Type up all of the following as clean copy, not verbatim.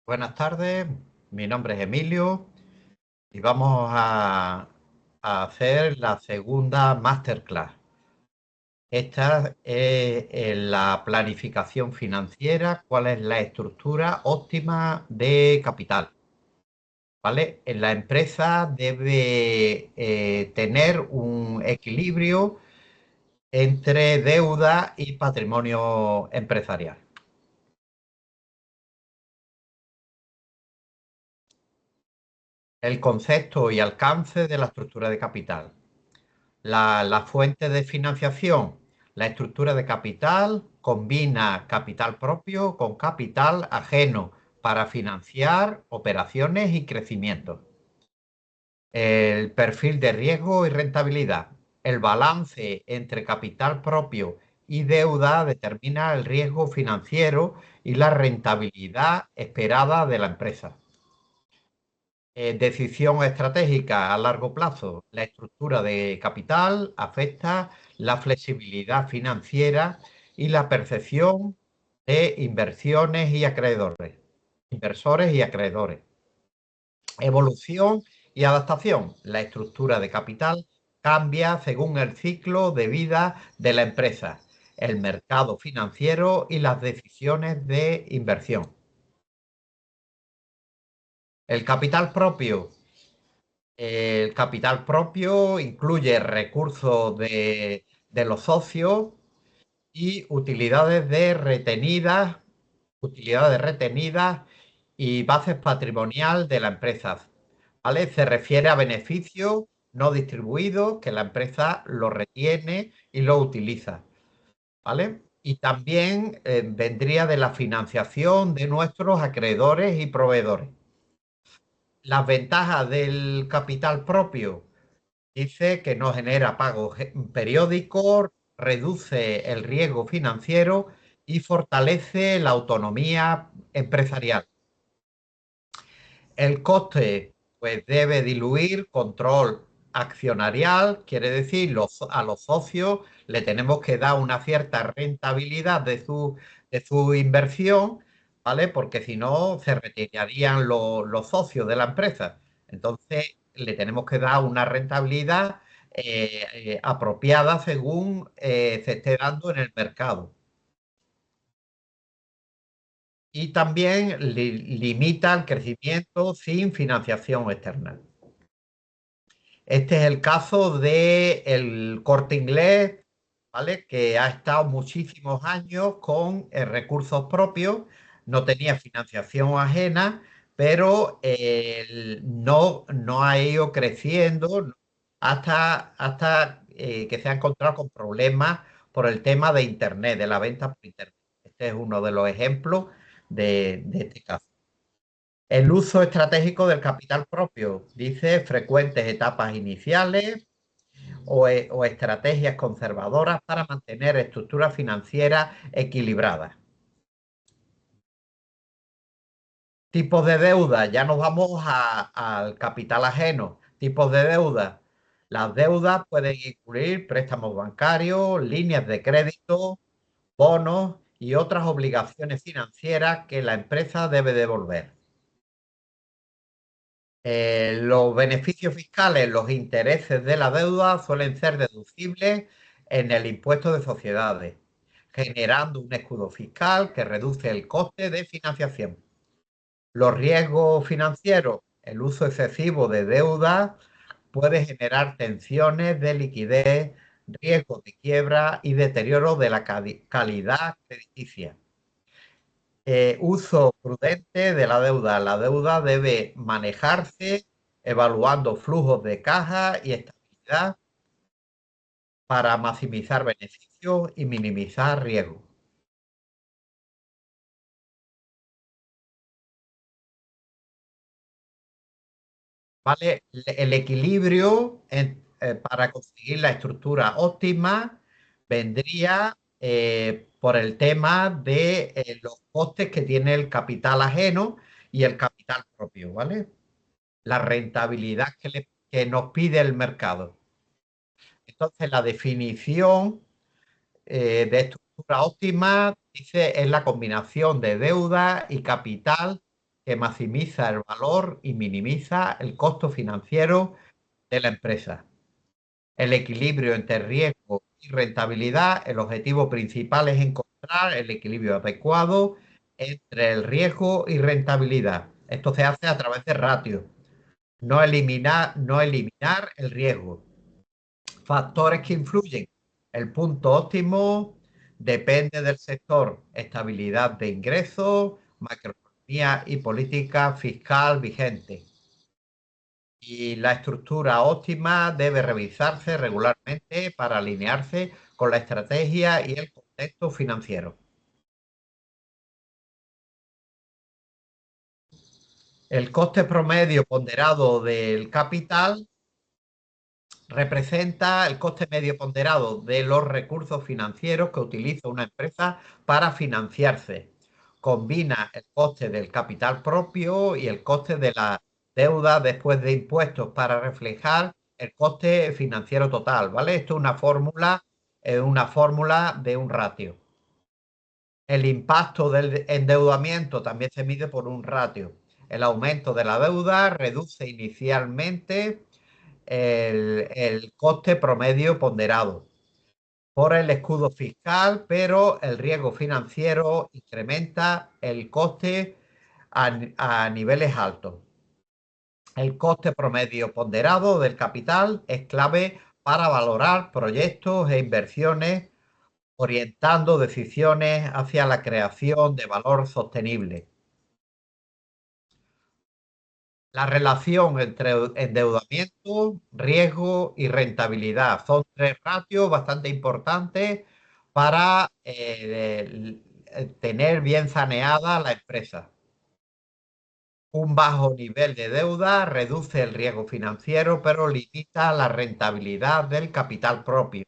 Buenas tardes, mi nombre es Emilio y vamos a hacer la segunda masterclass. Esta es en la planificación financiera, cuál es la estructura óptima de capital, ¿vale? En la empresa debe tener un equilibrio entre deuda y patrimonio empresarial. El concepto y alcance de la estructura de capital. La fuente de financiación, la estructura de capital combina capital propio con capital ajeno para financiar operaciones y crecimiento. El perfil de riesgo y rentabilidad. El balance entre capital propio y deuda determina el riesgo financiero y la rentabilidad esperada de la empresa. Decisión estratégica a largo plazo. La estructura de capital afecta la flexibilidad financiera y la percepción de inversiones y acreedores, inversores y acreedores. Evolución y adaptación. La estructura de capital cambia según el ciclo de vida de la empresa, el mercado financiero y las decisiones de inversión. El capital propio. El capital propio incluye recursos de los socios y utilidades retenidas y bases patrimonial de la empresa. ¿Vale? Se refiere a beneficios no distribuidos que la empresa lo retiene y lo utiliza. ¿Vale? Y también vendría de la financiación de nuestros acreedores y proveedores. Las ventajas del capital propio. Dice que no genera pagos periódicos, reduce el riesgo financiero y fortalece la autonomía empresarial. El coste, pues debe diluir control accionarial, quiere decir, a los socios le tenemos que dar una cierta rentabilidad de su inversión, ¿vale? Porque si no, se retirarían los socios de la empresa. Entonces, le tenemos que dar una rentabilidad apropiada según se esté dando en el mercado. Y también limita el crecimiento sin financiación externa. Este es el caso de el Corte Inglés, ¿vale? Que ha estado muchísimos años con recursos propios, no tenía financiación ajena, pero no ha ido creciendo hasta que se ha encontrado con problemas por el tema de Internet, de la venta por Internet. Este es uno de los ejemplos de este caso. El uso estratégico del capital propio, dice frecuentes etapas iniciales o estrategias conservadoras para mantener estructuras financieras equilibradas. Tipos de deuda, ya nos vamos al capital ajeno. Tipos de deuda. Las deudas pueden incluir préstamos bancarios, líneas de crédito, bonos y otras obligaciones financieras que la empresa debe devolver. Los beneficios fiscales, los intereses de la deuda suelen ser deducibles en el impuesto de sociedades, generando un escudo fiscal que reduce el coste de financiación. Los riesgos financieros, el uso excesivo de deuda puede generar tensiones de liquidez, riesgos de quiebra y deterioro de la calidad crediticia. Uso prudente de la deuda. La deuda debe manejarse evaluando flujos de caja y estabilidad para maximizar beneficios y minimizar riesgos. ¿Vale? El equilibrio para conseguir la estructura óptima vendría por el tema de los costes que tiene el capital ajeno y el capital propio, ¿vale? La rentabilidad que nos pide el mercado. Entonces, la definición de estructura óptima dice es la combinación de deuda y capital que maximiza el valor y minimiza el costo financiero de la empresa. El equilibrio entre riesgo y rentabilidad, el objetivo principal es encontrar el equilibrio adecuado entre el riesgo y rentabilidad. Esto se hace a través de ratios, no eliminar el riesgo. Factores que influyen. El punto óptimo depende del sector, estabilidad de ingresos, macroeconomía y política fiscal vigente. Y la estructura óptima debe revisarse regularmente para alinearse con la estrategia y el contexto financiero. El coste promedio ponderado del capital representa el coste medio ponderado de los recursos financieros que utiliza una empresa para financiarse. Combina el coste del capital propio y el coste de la deuda después de impuestos para reflejar el coste financiero total, ¿vale? Esto es una fórmula de un ratio. El impacto del endeudamiento también se mide por un ratio. El aumento de la deuda reduce inicialmente el coste promedio ponderado por el escudo fiscal, pero el riesgo financiero incrementa el coste a niveles altos. El coste promedio ponderado del capital es clave para valorar proyectos e inversiones, orientando decisiones hacia la creación de valor sostenible. La relación entre endeudamiento, riesgo y rentabilidad son tres ratios bastante importantes para tener bien saneada la empresa. Un bajo nivel de deuda reduce el riesgo financiero, pero limita la rentabilidad del capital propio.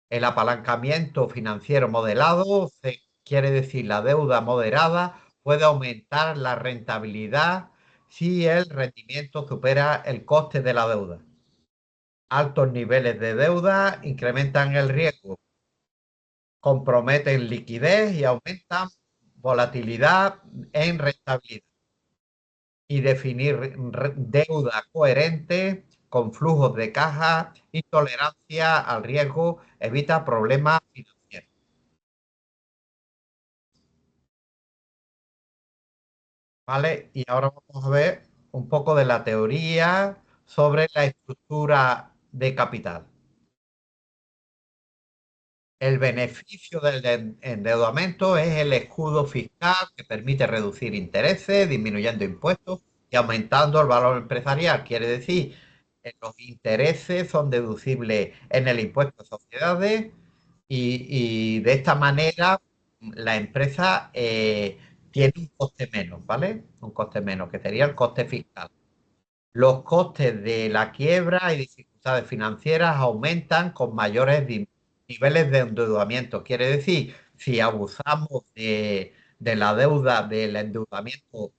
El apalancamiento financiero modelado quiere decir la deuda moderada puede aumentar la rentabilidad si el rendimiento supera el coste de la deuda. Altos niveles de deuda incrementan el riesgo, comprometen liquidez y aumentan volatilidad en rentabilidad. Y definir deuda coherente con flujos de caja y tolerancia al riesgo evita problemas financieros. ¿Vale? Y ahora vamos a ver un poco de la teoría sobre la estructura de capital. El beneficio del endeudamiento es el escudo fiscal que permite reducir intereses, disminuyendo impuestos y aumentando el valor empresarial. Quiere decir que los intereses son deducibles en el impuesto de sociedades y de esta manera la empresa tiene un coste menos, ¿vale? Un coste menos, que sería el coste fiscal. Los costes de la quiebra y dificultades financieras aumentan con mayores niveles de endeudamiento. Quiere decir, si abusamos de la deuda, del endeudamiento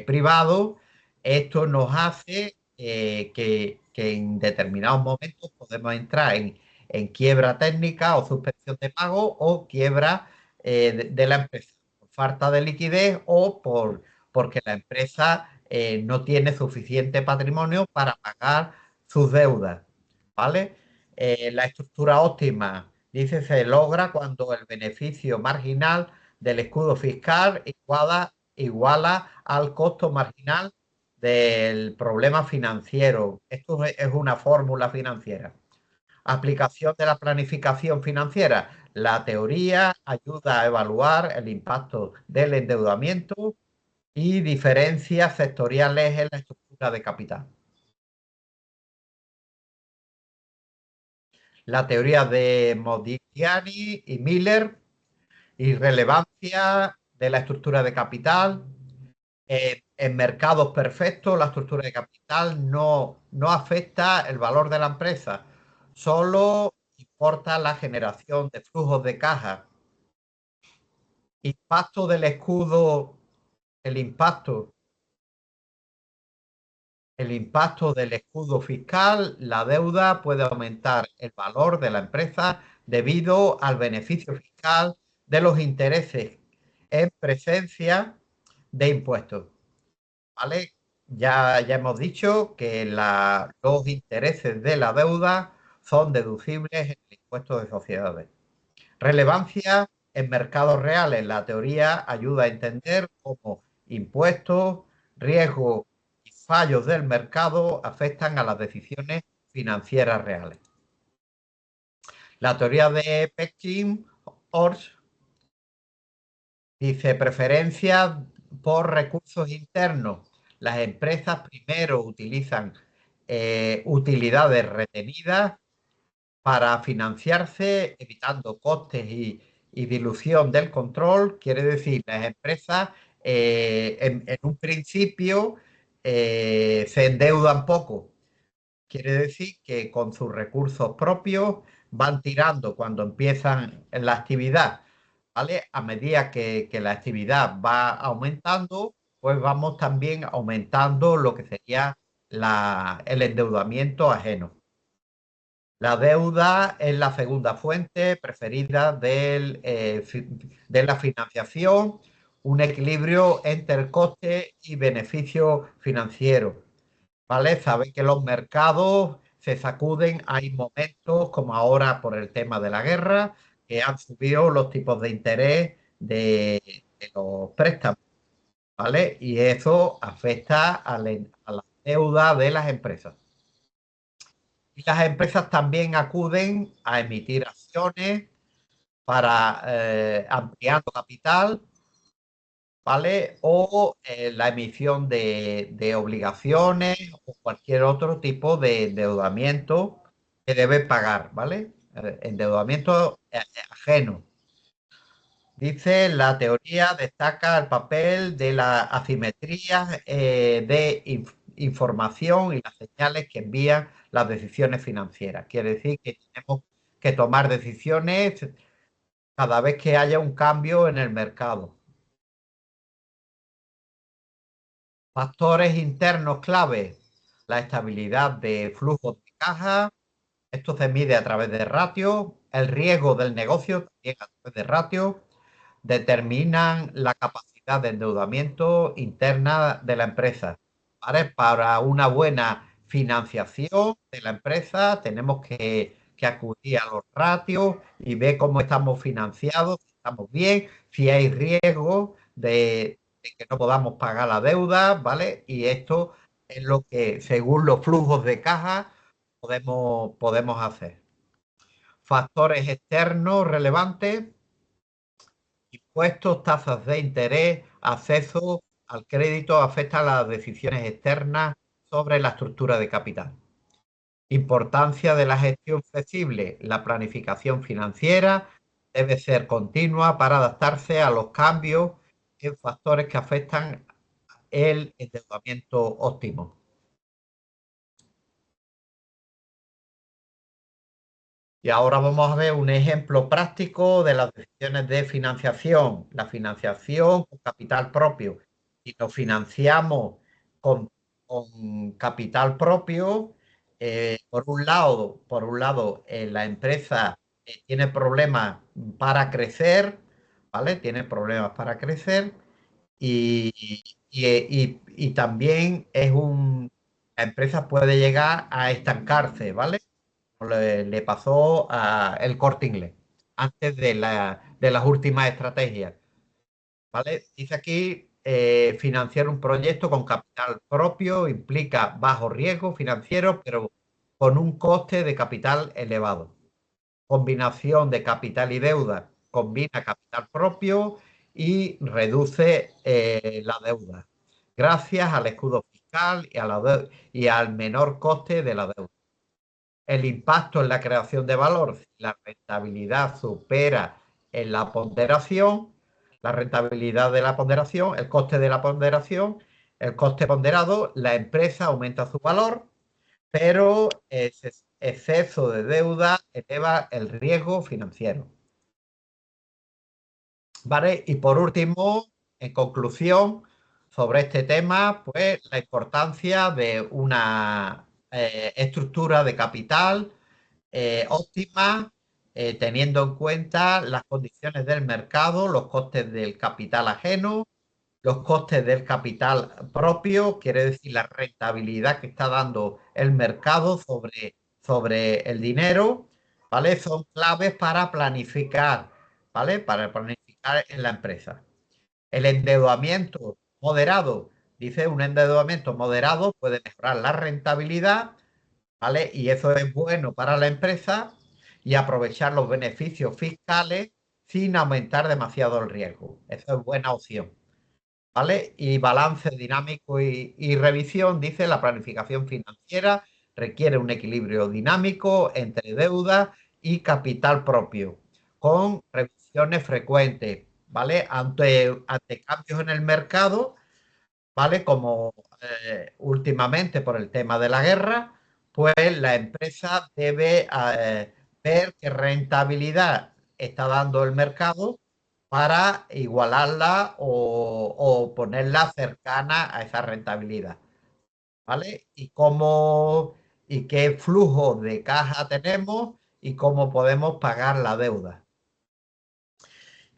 privado, esto nos hace que en determinados momentos podemos entrar en quiebra técnica o suspensión de pago o quiebra de la empresa por falta de liquidez o porque la empresa no tiene suficiente patrimonio para pagar sus deudas, ¿vale? La estructura óptima, dice, se logra cuando el beneficio marginal del escudo fiscal iguala al costo marginal del problema financiero. Esto es una fórmula financiera. Aplicación de la planificación financiera. La teoría ayuda a evaluar el impacto del endeudamiento y diferencias sectoriales en la estructura de capital. La teoría de Modigliani y Miller y relevancia de la estructura de capital. En mercados perfectos, la estructura de capital no afecta el valor de la empresa, solo importa la generación de flujos de caja. Impacto del escudo, el impacto El impacto del escudo fiscal, la deuda puede aumentar el valor de la empresa debido al beneficio fiscal de los intereses en presencia de impuestos. ¿vale? Ya hemos dicho que los intereses de la deuda son deducibles en el impuesto de sociedades. Relevancia en mercados reales. La teoría ayuda a entender cómo impuestos, riesgos y fallos del mercado afectan a las decisiones financieras reales. La teoría de Pekin-Ors dice preferencia por recursos internos. Las empresas primero utilizan utilidades retenidas para financiarse, evitando costes y dilución del control. Quiere decir, las empresas en un principio se endeudan poco. Quiere decir que con sus recursos propios van tirando cuando empiezan la actividad, ¿vale? A medida que la actividad va aumentando, pues vamos también aumentando lo que sería el endeudamiento ajeno. La deuda es la segunda fuente preferida de la financiación, un equilibrio entre el coste y beneficio financiero. ¿Vale? Sabéis que los mercados se sacuden, hay momentos como ahora por el tema de la guerra, que han subido los tipos de interés de los préstamos, ¿vale? Y eso afecta a la deuda de las empresas. Y las empresas también acuden a emitir acciones para ampliando capital, ¿vale? O la emisión de obligaciones o cualquier otro tipo de endeudamiento que debe pagar, ¿vale? Endeudamiento ajeno. Dice, la teoría destaca el papel de la asimetría información y las señales que envían las decisiones financieras. Quiere decir que tenemos que tomar decisiones cada vez que haya un cambio en el mercado. Factores internos clave, la estabilidad de flujos de caja, esto se mide a través de ratio, el riesgo del negocio también a través de ratio, determinan la capacidad de endeudamiento interna de la empresa. ¿Vale? Para una buena financiación de la empresa tenemos que acudir a los ratios y ver cómo estamos financiados, si estamos bien, si hay riesgo de que no podamos pagar la deuda, ¿vale? Y esto es lo que, según los flujos de caja, podemos hacer. Factores externos relevantes: impuestos, tasas de interés, acceso al crédito afecta las decisiones externas sobre la estructura de capital. Importancia de la gestión flexible. La planificación financiera debe ser continua para adaptarse a los cambios en factores que afectan el endeudamiento óptimo. Y ahora vamos a ver un ejemplo práctico de las decisiones de financiación. La financiación con capital propio. Si nos financiamos con, con capital propio, por un lado, la empresa tiene problemas para crecer, ¿vale? Tiene problemas para crecer y también la empresa puede llegar a estancarse, ¿vale? Le pasó a el Corte Inglés antes de las últimas estrategias, ¿vale? Dice aquí, financiar un proyecto con capital propio implica bajo riesgo financiero, pero con un coste de capital elevado. Combinación de capital y deuda combina capital propio y reduce la deuda, gracias al escudo fiscal y al menor coste de la deuda. El impacto en la creación de valor: si la rentabilidad supera en la rentabilidad de la ponderación, el coste de la ponderación, el coste ponderado, la empresa aumenta su valor, pero ese exceso de deuda eleva el riesgo financiero. ¿Vale? Y por último, en conclusión, sobre este tema, pues la importancia de una estructura de capital óptima, teniendo en cuenta las condiciones del mercado, los costes del capital ajeno, los costes del capital propio, quiere decir la rentabilidad que está dando el mercado sobre el dinero, ¿vale? Son claves para planificar, ¿vale? Para planificar en la empresa. El endeudamiento moderado, dice, un endeudamiento moderado puede mejorar la rentabilidad, ¿vale? Y eso es bueno para la empresa y aprovechar los beneficios fiscales sin aumentar demasiado el riesgo. Eso es buena opción. ¿Vale? Y balance dinámico y revisión, dice, la planificación financiera requiere un equilibrio dinámico entre deuda y capital propio, con revisiones frecuentes, ¿vale? Ante cambios en el mercado, ¿vale? Como últimamente por el tema de la guerra, pues la empresa debe ver qué rentabilidad está dando el mercado para igualarla o ponerla cercana a esa rentabilidad, ¿vale? Y qué flujo de caja tenemos y cómo podemos pagar la deuda.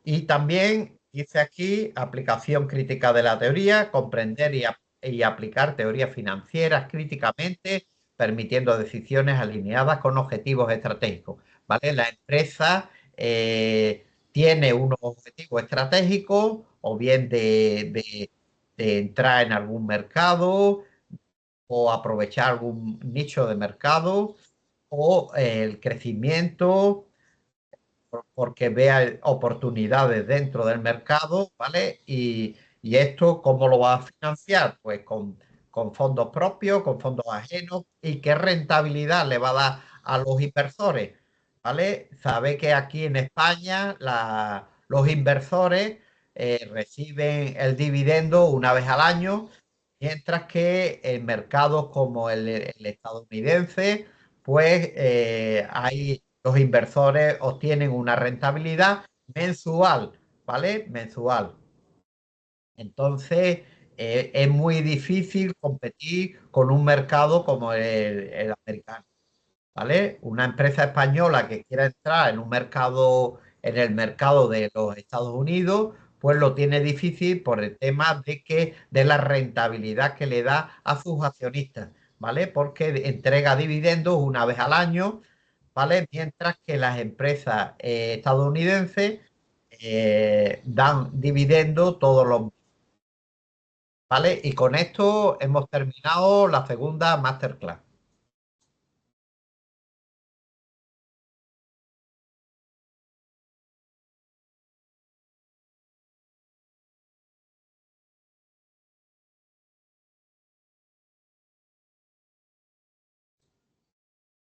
Y también dice aquí, aplicación crítica de la teoría, comprender y aplicar teorías financieras críticamente, permitiendo decisiones alineadas con objetivos estratégicos. ¿Vale? La empresa tiene unos objetivos estratégicos, o bien de entrar en algún mercado o aprovechar algún nicho de mercado o el crecimiento porque vea oportunidades dentro del mercado, ¿vale? Y esto, ¿cómo lo va a financiar? Pues con fondos propios, con fondos ajenos, y qué rentabilidad le va a dar a los inversores, ¿vale? Sabe que aquí en España los inversores reciben el dividendo una vez al año, mientras que en mercados como el estadounidense, pues hay los inversores obtienen una rentabilidad mensual, ¿vale? Mensual. Entonces, es muy difícil competir con un mercado como el americano, ¿vale? Una empresa española que quiera entrar en el mercado de los Estados Unidos, pues lo tiene difícil por el tema de la rentabilidad que le da a sus accionistas, ¿vale? Porque entrega dividendos una vez al año, ¿vale? Mientras que las empresas estadounidenses dan dividendos todos los meses, ¿vale? Y con esto hemos terminado la segunda masterclass.